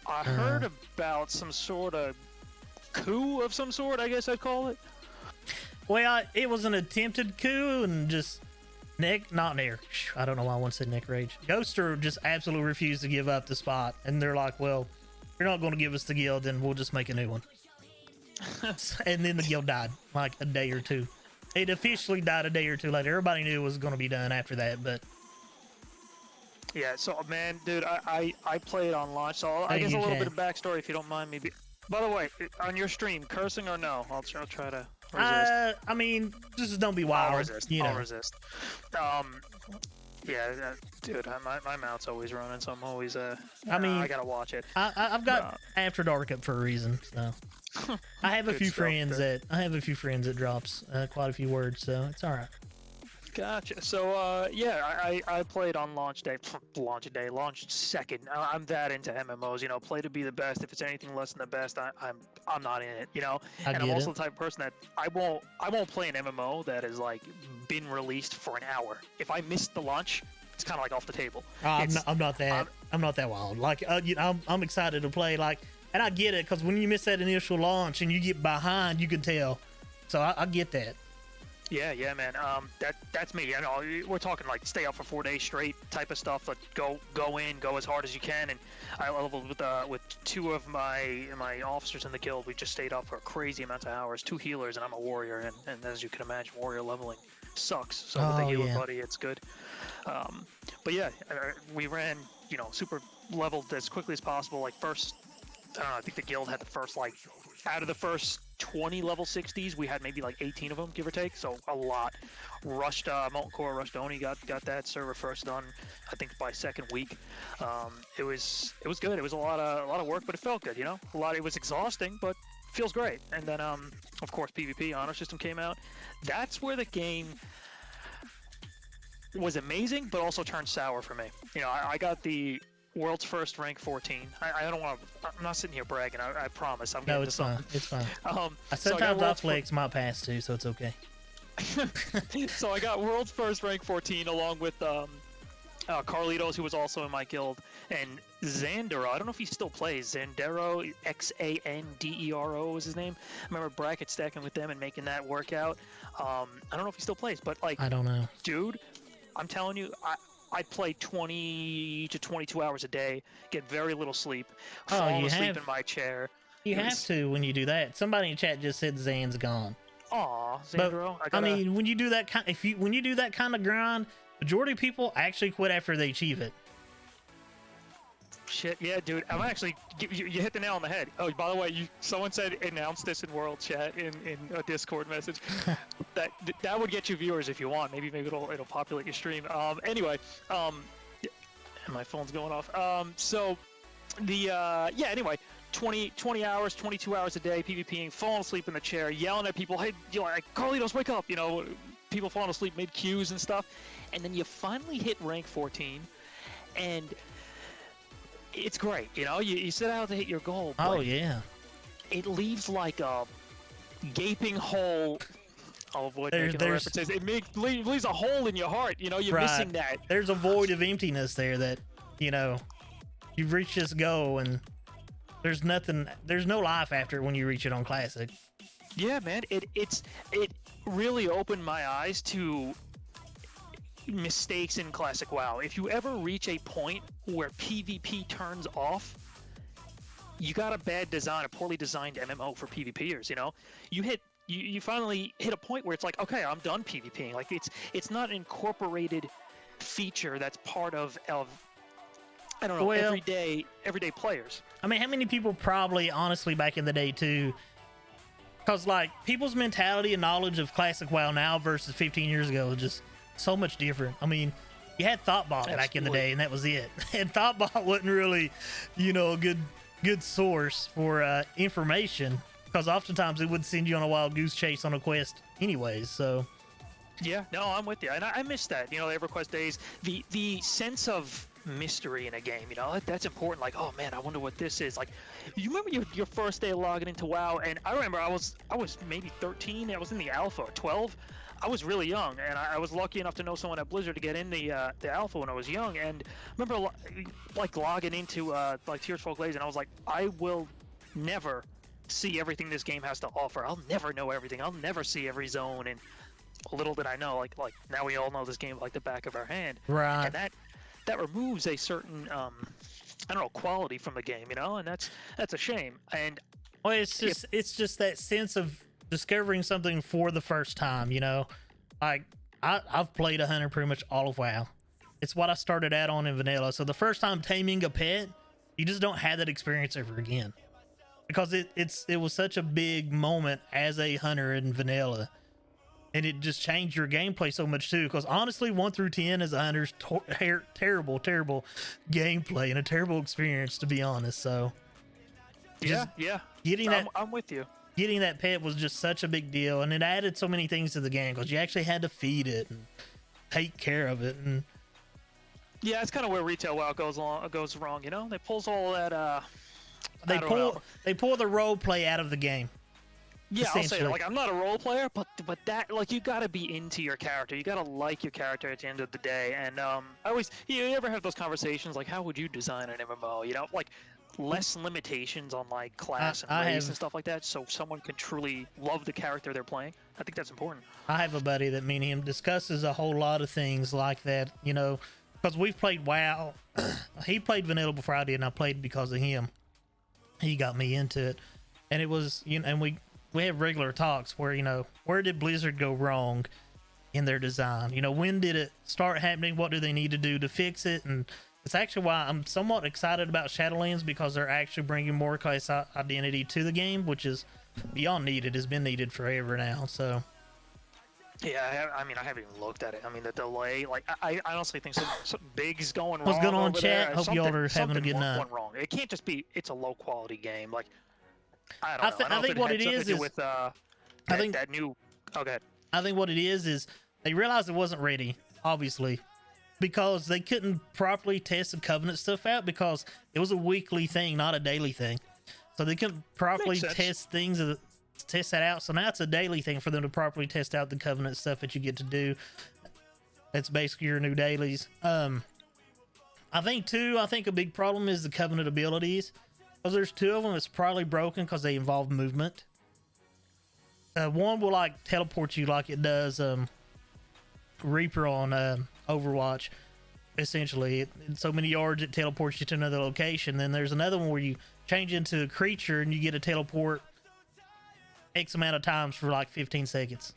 I heard about some sort of coup of some sort, I guess I'd call it. Well, it was an attempted coup, and just I don't know why I want to say Nekrage. Ghoster just absolutely refused to give up the spot, and they're like, well, you're not going to give us the guild, then we'll just make a new one. And then the guild died like a day or two. It officially died a day or two later. Everybody knew it was going to be done after that, but yeah. So, man, dude, I played on launch, so I guess a little bit of backstory if you don't mind me. By the way, on your stream, cursing or no? I'll try to resist. I mean, just don't be wild. I'll resist. You know. I'll resist. Yeah, dude, my mouth's always running, so I'm always I mean, I gotta watch it. I've got After Dark up for a reason, so I have a few friends that drops quite a few words, so it's all right. Gotcha. So yeah, I played on launch second. I'm that into MMOs, you know. Play to be the best. If it's anything less than the best, I'm not in it, you know. And I'm also the type of person that I won't play an MMO that has like been released for an hour. If I missed the launch, it's kind of like off the table. I'm not that wild. Like you know, I'm excited to play. Like, and I get it because when you miss that initial launch and you get behind, you can tell. So I get that. Yeah, man. That's me. I know we're talking like stay up for 4 days straight type of stuff. Like go as hard as you can. And I leveled with two of my officers in the guild. We just stayed up for a crazy amount of hours. 2 healers, and I'm a warrior. And as you can imagine, warrior leveling sucks. So with the healer buddy, it's good. But yeah, we ran, you know, super leveled as quickly as possible. Like first, I think the guild had the first like out of the first 20 level 60s, we had maybe like 18 of them, give or take, so a lot. Rushed Molten Core, rushed Oni, got that server first done, I think by second week. It was good. It was a lot of work, but it felt good, you know. It was exhausting, but feels great. And then of course PvP honor system came out. That's where the game was amazing, but also turned sour for me. You know, I got the world's first rank 14. I don't want to. I'm not sitting here bragging. I promise. I'm getting to something. It's fine. Sometimes our flex might pass too, so it's okay. So I got world's first rank 14 along with Carlitos, who was also in my guild, and Xandero. I don't know if he still plays. Xandero, Xandero was his name. I remember bracket stacking with them and making that workout. I don't know if he still plays, but like, I don't know, dude. I'm telling you, I play 20 to 22 hours a day, get very little sleep, fall asleep in my chair. You have to when you do that. Somebody in chat just said Zan's gone. Aw, Xandero. I mean, when you do that kind of grind, majority of people actually quit after they achieve it. Shit, yeah, dude. I'm actually you hit the nail on the head. Oh, by the way, someone said announce this in world chat in a Discord message. that would get you viewers if you want. Maybe it'll populate your stream. Anyway, my phone's going off. So anyway, 20 hours, 22 hours a day PvPing, falling asleep in the chair, yelling at people, hey, you know, like, Carlitos, wake up, you know, people falling asleep mid queues and stuff, and then you finally hit rank 14, and it's great, you know. You set out to hit your goal. Oh yeah. It leaves like a gaping hole. I'll avoid making the references. It leaves a hole in your heart. You know, you're missing that. There's a void of emptiness there that, you know, you've reached this goal and there's nothing. There's no life after when you reach it on Classic. Yeah, man. It really opened my eyes to mistakes in Classic WoW. If you ever reach a point where PvP turns off, you got a bad design, a poorly designed MMO for PvPers. You know, you finally hit a point where it's like, okay, I'm done PvPing. Like it's not an incorporated feature that's part of I don't know, everyday players. I mean, how many people probably honestly back in the day too? Because like people's mentality and knowledge of Classic WoW now versus 15 years ago is just so much different. I mean, you had Thoughtbot back in the day, and that was it. And Thoughtbot wasn't really, you know, a good source for information, because oftentimes it would send you on a wild goose chase on a quest, anyways. So, yeah, no, I'm with you, and I miss that. You know, the EverQuest days, the sense of mystery in a game. You know, that's important. Like, oh man, I wonder what this is. Like, you remember your first day logging into WoW, and I remember I was maybe 13. I was in the alpha or 12. I was really young, and I was lucky enough to know someone at Blizzard to get in the alpha when I was young. And I remember like logging into like Tears for Glaze, and I was like, I will never see everything this game has to offer. I'll never know everything. I'll never see every zone. And little did I know, like now we all know this game like the back of our hand. Right. And that removes a certain I don't know, quality from the game, you know, and that's a shame. And well, it's just that sense of discovering something for the first time, you know. Like I've played a hunter pretty much all of WoW. It's what I started out on in vanilla. So the first time taming a pet, you just don't have that experience ever again, because it was such a big moment as a hunter in vanilla, and it just changed your gameplay so much too. Because honestly, 1 through 10 as a hunter's terrible gameplay and a terrible experience, to be honest. So yeah, getting that, I'm with you. Getting that pet was just such a big deal, and it added so many things to the game because you actually had to feed it and take care of it. And yeah, it's kind of where retail WoW goes wrong, you know. They pulls all that. They pull the role play out of the game. Yeah, I'll say it. Like, I'm not a role player, but that, like, you gotta be into your character. You gotta like your character at the end of the day. And I always, you ever have those conversations like, how would you design an MMO? You know, like less limitations on like class and race and stuff like that, so someone can truly love the character they're playing. I think that's important. I have a buddy that me and him discusses a whole lot of things like that, you know, because we've played WoW. He played vanilla before I did, and I played because of him. He got me into it, and it was, you know, and we have regular talks where, you know, where did Blizzard go wrong in their design? You know, when did it start happening? What do they need to do to fix it? And it's actually why I'm somewhat excited about Shadowlands, because they're actually bringing more class identity to the game, which is beyond needed. Has been needed forever now. So yeah, I mean, I haven't even looked at it. I mean, the delay, like, I honestly think something big's going wrong. What's going on, over chat? there. Hope y'all are having a good night. Went wrong. It can't just be it's a low quality game. Like, I don't know. I think what it is with that new. Okay. I think what it is they realized it wasn't ready, obviously, because they couldn't properly test the Covenant stuff out, because it was a weekly thing, not a daily thing. So they couldn't properly test that out. So now it's a daily thing for them to properly test out the Covenant stuff that you get to do. That's basically your new dailies. I think a big problem is the Covenant abilities, because there's 2 of them that's probably broken because they involve movement. One will like teleport you like it does Reaper on Overwatch. Essentially, in so many yards it teleports you to another location. Then there's another one where you change into a creature and you get a teleport X amount of times for like 15 seconds.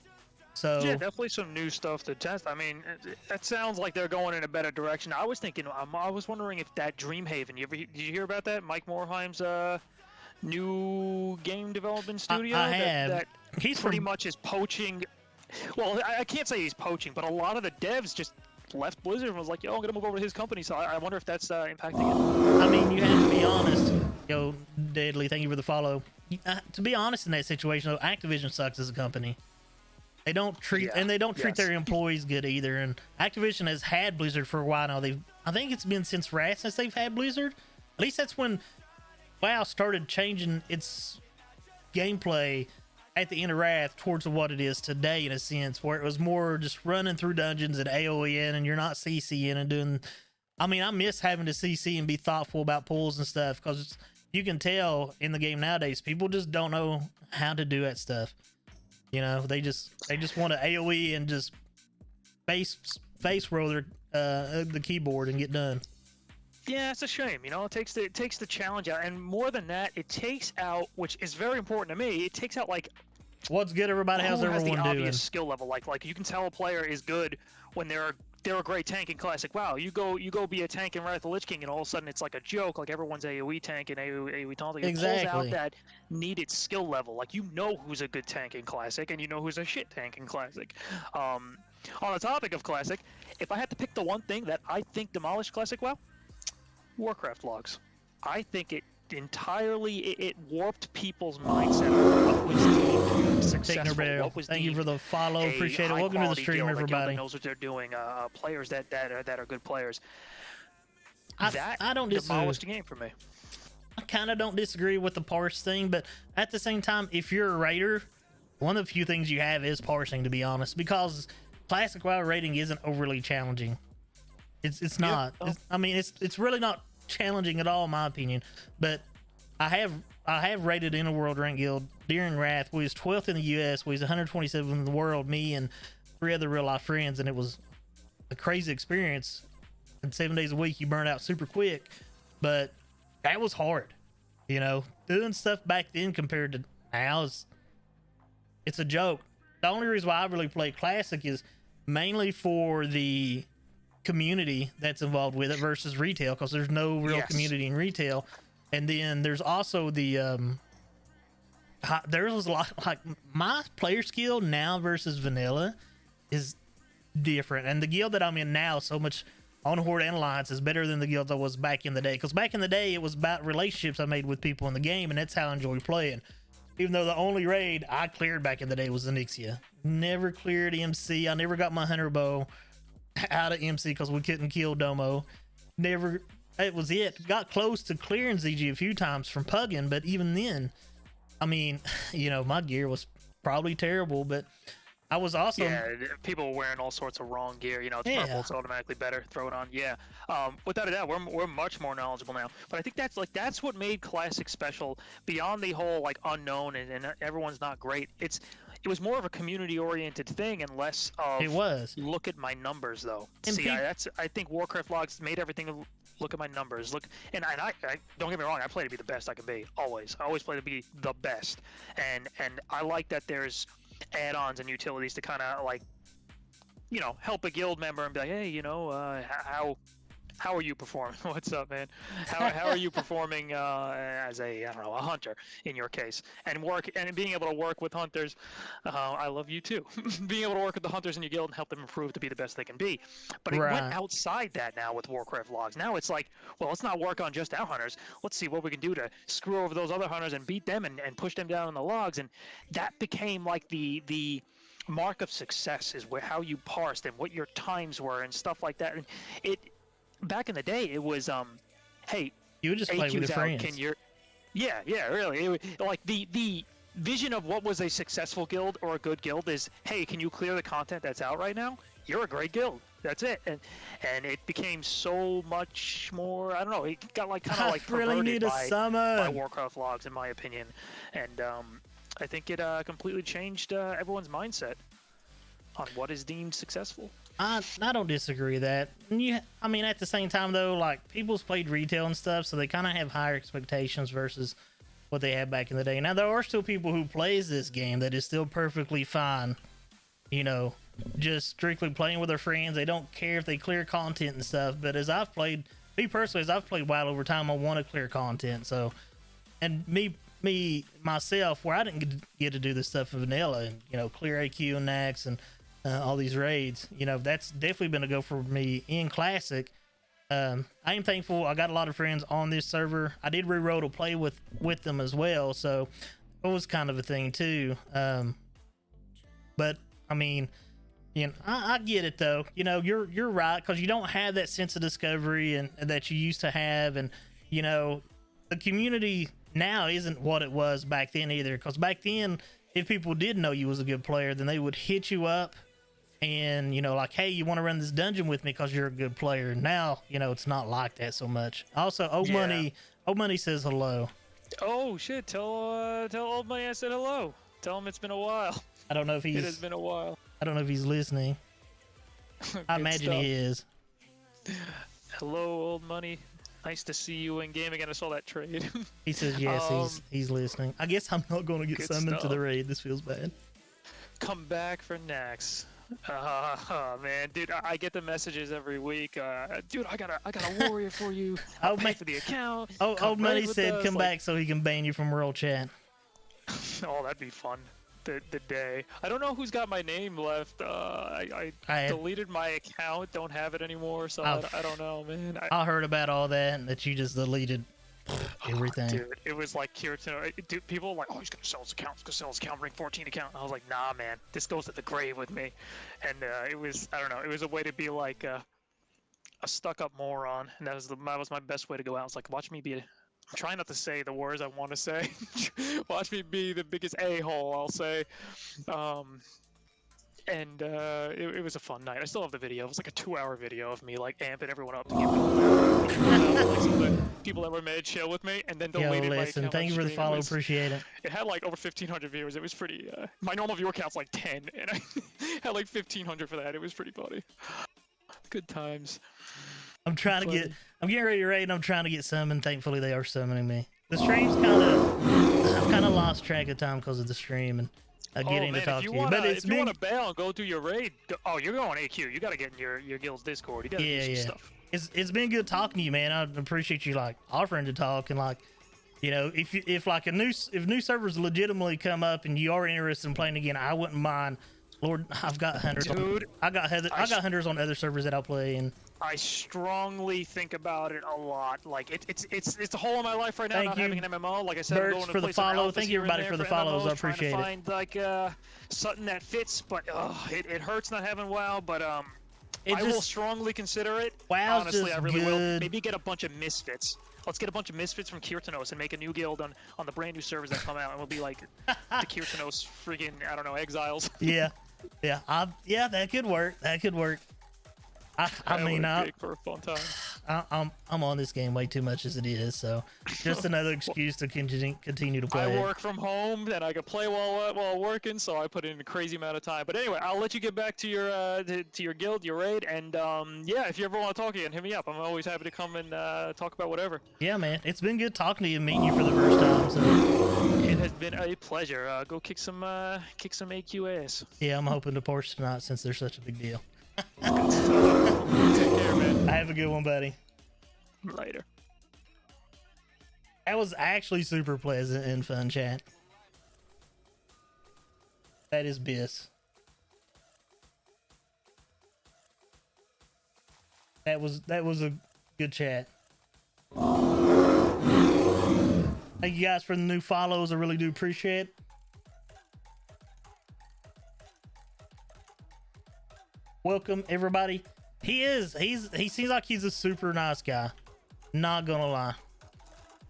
So yeah, definitely some new stuff to test. I mean, that sounds like they're going in a better direction. I was thinking, I was wondering if that Dreamhaven, did you hear about that? Mike Morheim's new game development studio? I have. That he's pretty much is poaching. Well, I can't say he's poaching, but a lot of the devs just left Blizzard and was like, yo, I'm gonna move over to his company. So I wonder if that's impacting it. I mean, you have to be honest. Yo, Deadly, thank you for the follow. To be honest, in that situation, though, Activision sucks as a company. They don't treat their employees good either. And Activision has had Blizzard for a while now. I think it's been since Wrath since they've had Blizzard. At least that's when WoW started changing its gameplay at the end of Wrath towards what it is today, in a sense, where it was more just running through dungeons and AoEing, and you're not CCing and doing. I mean, I miss having to CC and be thoughtful about pulls and stuff, because you can tell in the game nowadays people just don't know how to do that stuff. You know, they just want to AoE and just face roll the keyboard and get done. Yeah, it's a shame. You know, it takes the challenge out, and more than that, it takes out, which is very important to me. It takes out like what's good. Everybody has the doing obvious skill level. Like you can tell a player is good when they're a great tank in Classic WoW. You go be a tank in Wrath of the Lich King, and all of a sudden it's like a joke. Like everyone's AoE tank and AoE taunting. It pulls out that needed skill level. Like, you know who's a good tank in Classic, and you know who's a shit tank in Classic. On the topic of Classic, if I had to pick the one thing that I think demolished Classic WoW, Warcraft logs. I think it entirely warped people's mindset on what was deemed successful. What was Thank you for the follow. Appreciate it. Welcome to the stream, everybody. Knows what they're doing. Players that are good players. I don't disagree. Demolished the game for me. I kind of don't disagree with the parse thing, but at the same time, if you're a raider, one of the few things you have is parsing, to be honest, because classic WoW raiding isn't overly challenging. It's not. Yeah. It's really not challenging at all, in my opinion. But I have raided in a world rank guild during Wrath. We was 12th in the US. We was 127th in the world. Me and 3 other real life friends, and it was a crazy experience. And 7 days a week, you burn out super quick. But that was hard. You know, doing stuff back then compared to now it's a joke. The only reason why I really play classic is mainly for the community that's involved with it versus retail, because there's no real community in retail. And then there's also the there was a lot, like, my player skill now versus vanilla is different, and the guild that I'm in now so much on Horde and Alliance is better than the guild I was back in the day, because back in the day it was about relationships I made with people in the game, and that's how I enjoy playing. Even though the only raid I cleared back in the day was Onyxia. Never cleared MC. I never got my hunter bow out of MC because we couldn't kill Domo. Never. It was it. Got close to clearing ZG a few times from Puggin, but even then, I mean, you know, my gear was probably terrible, but I was also... Yeah, people were wearing all sorts of wrong gear. You know, it's purple, it's automatically better. Throw it on. Yeah. Without a doubt, we're much more knowledgeable now. But I think that's what made Classic special, beyond the whole, like, unknown and everyone's not great. It was more of a community-oriented thing and less of... It was. Look at my numbers, though. And See, I think Warcraft logs made everything... Look at my numbers. Look, and I don't get me wrong. I play to be the best I can be. Always. I always play to be the best. And I like that there's add-ons and utilities to kind of, like, you know, help a guild member and be like, hey, you know, how are you performing? What's up, man? How are you performing as a, I don't know, a hunter in your case, and being able to work with hunters. I love you too. Being able to work with the hunters in your guild and help them improve to be the best they can be. But it went outside that now with Warcraft logs. Now it's like, well, let's not work on just our hunters. Let's see what we can do to screw over those other hunters and beat them and push them down in the logs. And that became like the mark of success, is how you parsed and what your times were and stuff like that. And back in the day, it was, hey, you would just play with your friends. Yeah, really. Like the vision of what was a successful guild or a good guild is, hey, can you clear the content that's out right now? You're a great guild. That's it. And it became so much more. I don't know. It got like kind of like perverted by Warcraft logs, in my opinion. And I think it completely changed everyone's mindset on what is deemed successful. I don't disagree with that. I mean, at the same time, though, like, people's played retail and stuff, so they kind of have higher expectations versus what they had back in the day. Now, there are still people who plays this game that is still perfectly fine, you know, just strictly playing with their friends. They don't care if they clear content and stuff. But as I've played, me personally, as I've played WoW over time, I want to clear content. So, and me myself, where I didn't get to do this stuff in vanilla and, you know, clear AQ and Nax and all these raids, you know, that's definitely been a go for me in Classic. I am thankful I got a lot of friends on this server. I did reroll to play with them as well, so it was kind of a thing too. But I mean, you know, I get it though. You know, you're right, because you don't have that sense of discovery and that you used to have, and you know, the community now isn't what it was back then either. Because back then, if people did know you was a good player, then they would hit you up and, you know, like, hey, you want to run this dungeon with me because you're a good player. Now, you know, it's not like that so much. Also, Old Money says hello. Oh shit! Tell Old Money I said hello. Tell him it's been a while. I don't know if it has been a while. I don't know if he's listening. I imagine he is. Hello, Old Money. Nice to see you in game again. I saw that trade. He says yes, he's listening. I guess I'm not going to get summoned to the raid. This feels bad. Come back for Nax. Man, dude, I get the messages every week. Dude, I got a warrior for you. I'll pay for the account. Old Money said come back so he can ban you from World Chat. Oh, that'd be fun. The day. I don't know who's got my name left. I deleted my account. Don't have it anymore, so I don't know, man. I heard about all that, and that you just deleted everything. Dude, it was like Kirito. Dude, people were like, oh, he's gonna sell his account. He's gonna sell his account, rank 14 account. I was like, nah, man. This goes to the grave with me. And it was, I don't know. It was a way to be like a stuck-up moron, and that was my best way to go out. It's like, watch me be I'm trying not to say the words I want to say. Watch me be the biggest a-hole, I'll say. And it was a fun night. I still have the video. It was like a 2-hour video of me like amping everyone up to keep going. Like some of the people that were made chill with me, and then deleted my account. Thank you for the follow. Appreciate it. It had like over 1,500 viewers. It was pretty. My normal viewer count's like 10, and I had like 1,500 for that. It was pretty funny. Good times. I'm getting ready to raid, and I'm trying to get summoned. Thankfully, they are summoning me. The stream's I've kind of lost track of time because of the stream and getting to talk to you. But if you want to bail and go do your raid, you're going AQ. You got to get in your guild's Discord. You got to do some stuff. It's been good talking to you, man. I appreciate you like offering to talk, and like, you know, if like if new servers legitimately come up and you are interested in playing again, I wouldn't mind. Lord, I've got hunters. Dude, I got hunters on other servers that I'll play, and I strongly think about it a lot. Like it's the whole of my life right now. Not having an MMO. Like I said, I'm going to for the follow. Thank you everybody for the follows. I appreciate it. Trying to find like something that fits, but it hurts not having WoW. But I will strongly consider it. WoW's honestly, just I really good. will. Maybe get a bunch of misfits. Let's get a bunch of misfits from Kirtanos and make a new guild on the brand new servers that come out, and we'll be like the Kirtanos freaking exiles. Yeah, that could work. That could work. I mean, for a fun time. I'm on this game way too much as it is, so just another excuse to continue to play. I work from home and I can play while working, so I put in a crazy amount of time. But anyway, I'll let you get back to your guild, your raid, and if you ever want to talk again, hit me up. I'm always happy to come and talk about whatever. Yeah, man, it's been good talking to you and meeting you for the first time. So it has been a pleasure. Go kick some AQ ass. Yeah, I'm hoping to Porsche tonight since they're such a big deal. Take care, man. Have a good one, buddy. Later. That was actually super pleasant and fun, chat. That is Biss. That was a good chat. Thank you guys for the new follows. I really do appreciate it. Welcome everybody. He seems like he's a super nice guy. Not gonna lie.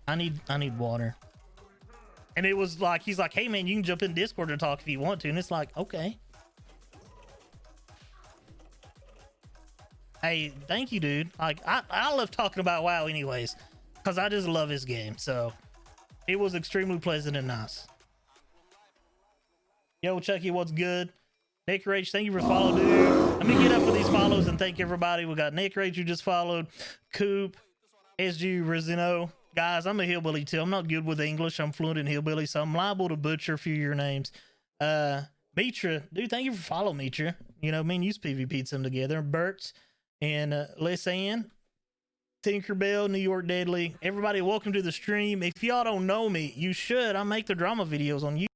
I need water. And it was like, he's like, hey man, you can jump in Discord and talk if you want to. And it's like, okay. Hey, thank you, dude. Like, I love talking about WoW anyways, because I just love this game. So it was extremely pleasant and nice. Yo, Chucky, what's good? Nekrage, thank you for following, dude. Let me get up with these follows and thank everybody. We got Nekrage, who just followed. Coop, SG Resino. Guys, I'm a hillbilly too. I'm not good with English. I'm fluent in hillbilly, so I'm liable to butcher a few of your names. Mitra, dude, thank you for following, Mitra. You know, me and you's PvP'd some together. Burts and Lisanne, Tinkerbell, New York Deadly. Everybody, welcome to the stream. If y'all don't know me, you should. I make the drama videos on YouTube.